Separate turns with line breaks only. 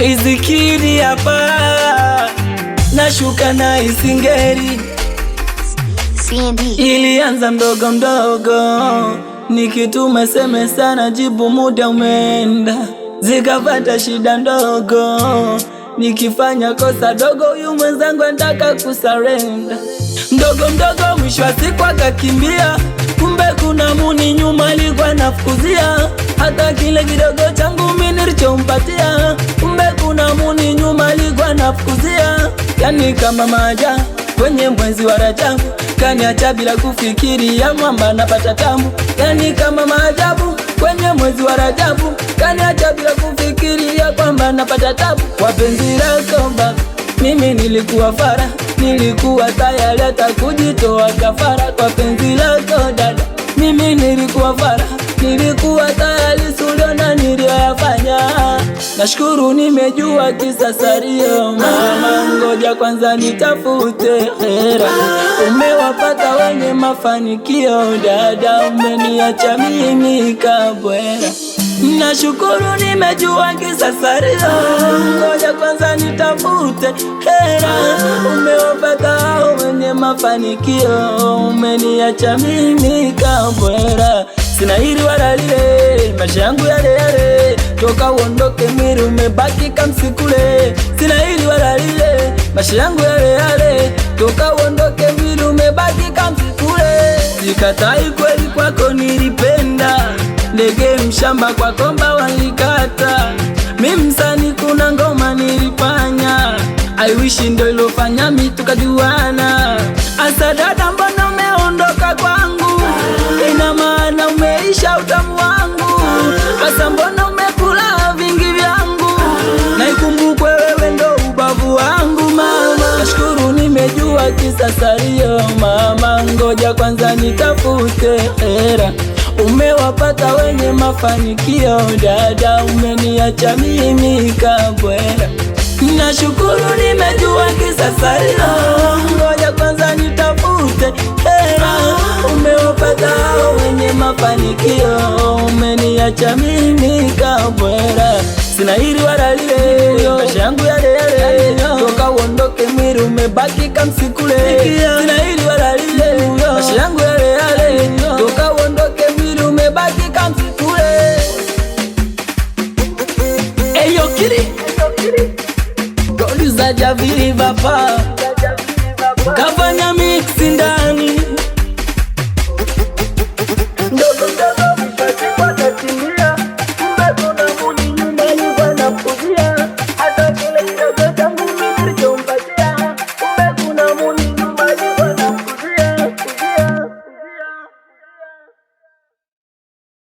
Izikiri hapa nashuka na isingeri, ilianza mdogo mdogo, nikituma seme sana jibu muda umeenda, zikapata shida ndogo, nikifanya kosa dogo huyu mwenzangu andaka kusarenda. Mdogo mdogo mwisho wa siku akakimbia, kumbe kuna muni nyuma alikuwa nafukuzia, hata kile kidogo changu mimi nilichompatia, kumbe kuna muni nyuma alikuwa nafukuzia. Yani kama maja kwenye mwezi wa Rajabu, kaniacha bila kufikiria mwamba napata tamu. Yani kama maajabu kwenye mwezi wa Rajabu, kaniacha bila kufikiria kwamba napata tabu. Kwa penzi lako baba mimi nilikuwa fara, nilikuwa tayari hata kujitoa kafara. Kwa penzi lako dada mimi nilikuwa fara, nilikuwa tayari suliona niliyoyafanya. Nashukuru nimejua kisa sario mama, ngoja kwanza nitafute hera. Umewapata wenye mafanikio dada, umeniacha mimi kabwera. Nashukuru nimejua kisa sario, ngoja kwanza nitafute hera. Umewapata wenye mafanikio, umeniacha mimi kabwera. Sina hili wala lile, maisha yangu yale yale, toka uondoke mwili umebaki kamsikule. Sina hili wala lile, maisha yangu yale yale, toka uondoke mwili umebaki kamsikule. Sikatai kweli kwako nilipenda, ndege mshamba kwa komba walikata. Mimi msanii kuna ngoma nilifanya, I wish ndo ilofanya mi tukajuana. Asa dada mbona umeondoka kwangu, ina maana umeisha utamu wangu. Asa mbona umekula vingi vyangu, naikumbukwe wewe ndo ubavu wangu mama. Nashukuru nimejua kisa sario mama, ngoja kwanza nitafute hera. Umewapata wenye mafanikio dada, umeniacha mimi kabwera. Nashukuru nimejua kisa sario, ngoja kwanza nitafute hera. Umewapata wenye mafanikio, umeniacha mimi kabwera. Sina hili wala lile, maisha yangu yale yale, toka uondoke mwili umebaki kamsikule. Sina hili wala lile, maisha yangu yale yale, toka uondoke mwili umebaki kamsikule. Eyo kiri Goli za Javiri bapa